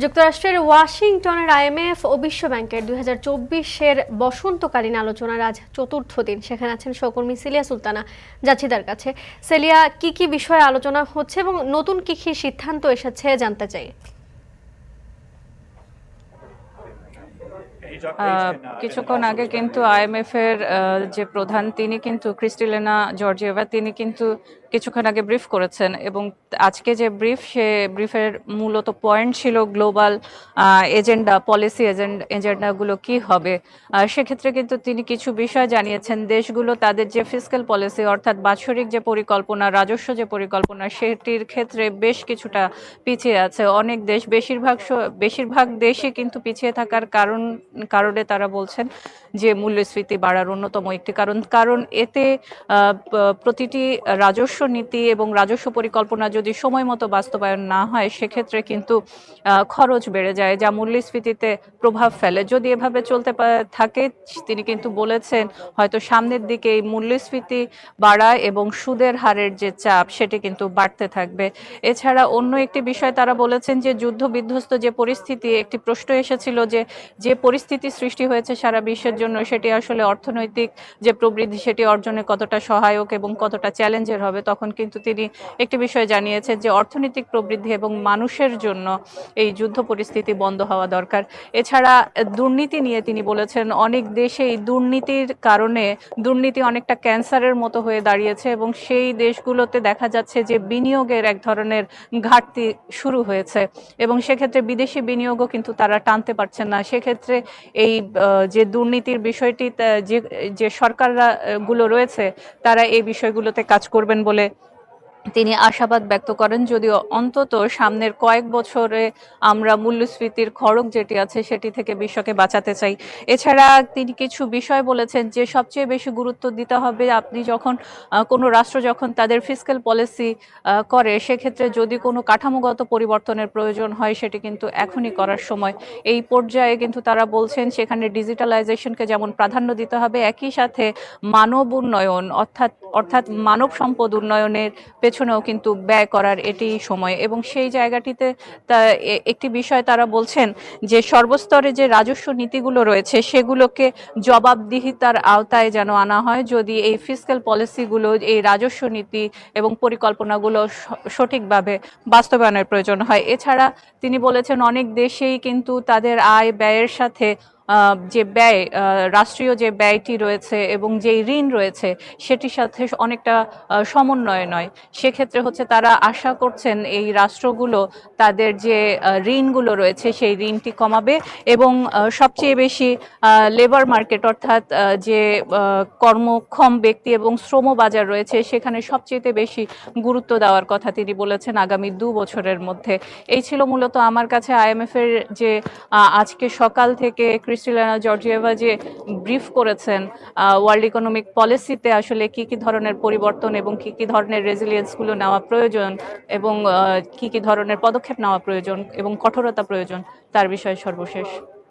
যুক্তরাষ্ট্রের ওয়াশিংটনের আইএমএফ ও বিশ্বব্যাংকের ২০২৪-এর বসন্তকালীন আলোচনার আজ চতুর্থ দিন। সেখানে আছেন সহকর্মী সিলিয়া সুলতানা যাচ্ছিদার কাছে। সেলিয়া, কি বিষয়ে আলোচনা হচ্ছে এবং নতুন কি সিদ্ধান্ত এসেছে জানতে চাই। কিছুক্ষণ আগে কিন্তু আইএমএফ এর যে প্রধান তিনি কিন্তু ক্রিস্টালিনা জর্জিয়েভা তিনি কিন্তু কিছুক্ষণ আগে ব্রিফ করেছেন এবং আজকে যে সে ব্রিফের মূলত পয়েন্ট ছিল গ্লোবাল এজেন্ডা, পলিসি এজেন্ডাগুলো কি হবে। সেক্ষেত্রে কিন্তু তিনি কিছু বিষয় জানিয়েছেন। দেশগুলো তাদের যে ফিসক্যাল পলিসি অর্থাৎ বাৎসরিক যে পরিকল্পনা, রাজস্ব যে পরিকল্পনা, সেটির ক্ষেত্রে বেশ কিছুটা পিছিয়ে আছে অনেক দেশ। বেশিরভাগ দেশই কিন্তু পিছিয়ে থাকার কারণে তারা বলছেন যে মূল্যস্ফীতি বাড়ার অন্যতম একটি কারণ এতে প্রতিটি রাজস্ব নীতি এবং রাজস্ব পরিকল্পনা যদি সময় মতো বাস্তবায়ন না হয় সেক্ষেত্রে কিন্তু খরচ বেড়ে যায়, যা মূল্যস্ফীতিতে প্রভাব ফেলে। যদি এভাবে চলতে থাকে তিনি কিন্তু বলেছেন হয়তো সামনের দিকে এই মূল্যস্ফীতি বাড়া এবং সুদের হারের যে চাপ সেটি কিন্তু বাড়তে থাকবে। এছাড়া অন্য একটি বিষয় তারা বলেছেন যে যুদ্ধ বিধ্বস্ত যে পরিস্থিতি, একটি প্রশ্ন এসেছিল যে পরিস্থিতি সৃষ্টি হয়েছে সারা বিশ্বের জন্য সেটি আসলে অর্থনৈতিক যে প্রবৃদ্ধি সেটি অর্জনে কতটা সহায়ক এবং কতটা চ্যালেঞ্জের হবে, তখন কিন্তু তিনি একটি বিষয় জানিয়েছেন যে অর্থনৈতিক প্রবৃদ্ধি এবং মানুষের জন্য এই যুদ্ধ পরিস্থিতি বন্ধ হওয়া দরকার। এছাড়া দুর্নীতি নিয়ে তিনি বলেছেন অনেক দেশে এই দুর্নীতির কারণে দুর্নীতি অনেকটা ক্যান্সারের মতো হয়ে দাঁড়িয়েছে এবং সেই দেশগুলোতে দেখা যাচ্ছে যে বিনিয়োগের এক ধরনের ঘাটতি শুরু হয়েছে এবং সেক্ষেত্রে বিদেশি বিনিয়োগও কিন্তু তারা টানতে পারছেন না। সেক্ষেত্রে এই যে দুর্নীতির বিষয়টি যে সরকাররা গুলো রয়েছে তারা এই বিষয়গুলোতে কাজ করবেন বলে তিনি আশাবাদ ব্যক্ত করেন। যদিও অন্তত সামনের কয়েক বছরে আমরা মূল্যস্ফীতির খড়গ যেটি আছে সেটি থেকে বিশ্বকে বাঁচাতে চাই। এছাড়া তিনি কিছু বিষয় বলেছেন যে সবচেয়ে বেশি গুরুত্ব দিতে হবে আপনি যখন কোনো রাষ্ট্র যখন তাদের ফিসক্যাল পলিসি করে সেক্ষেত্রে যদি কোনো কাঠামোগত পরিবর্তনের প্রয়োজন হয় সেটি কিন্তু এখনই করার সময়। এই পর্যায়ে কিন্তু তারা বলছেন সেখানে ডিজিটালাইজেশনকে যেমন প্রাধান্য দিতে হবে, একই সাথে মানব উন্নয়ন অর্থাৎ মানব সম্পদ উন্নয়নের পেছনেও কিন্তু ব্যয় করার এটি সময়। এবং সেই জায়গাটিতে একটি বিষয় তারা বলছেন যে সর্বস্তরে যে রাজস্ব নীতিগুলো রয়েছে সেগুলোকে জবাবদিহিতার আওতায় যেন আনা হয় যদি এই ফিসক্যাল পলিসিগুলো, এই রাজস্ব নীতি এবং পরিকল্পনাগুলো সঠিকভাবে বাস্তবায়নের প্রয়োজন হয়। এছাড়া তিনি বলেছেন অনেক দেশেই কিন্তু তাদের আয় ব্যয়ের সাথে যে ব্যয়, রাষ্ট্রীয় যে ব্যয়টি রয়েছে এবং যেই ঋণ রয়েছে সেটির সাথে অনেকটা সমন্বয় নয়। সেক্ষেত্রে হচ্ছে তারা আশা করছেন এই রাষ্ট্রগুলো তাদের যে ঋণগুলো রয়েছে সেই ঋণটি কমাবে এবং সবচেয়ে বেশি লেবার মার্কেট অর্থাৎ যে কর্মক্ষম ব্যক্তি এবং শ্রম বাজার রয়েছে সেখানে সবচেয়ে বেশি গুরুত্ব দেওয়ার কথা তিনি বলেছেন আগামী 2 বছরের মধ্যে। এই ছিল মূলত আমার কাছে আইএমএফ এর যে আজকে সকাল থেকে ক্রিস্টালিনা জর্জিয়েভা যে ব্রিফ করেছেন ওয়ার্ল্ড ইকোনমিক পলিসিতে আসলে কি ধরনের পরিবর্তন এবং কি ধরনের রেজিলিয়েন্সগুলো নেওয়া প্রয়োজন এবং কি ধরনের পদক্ষেপ নেওয়া প্রয়োজন এবং কঠোরতা প্রয়োজন তার বিষয়ে সর্বশেষ।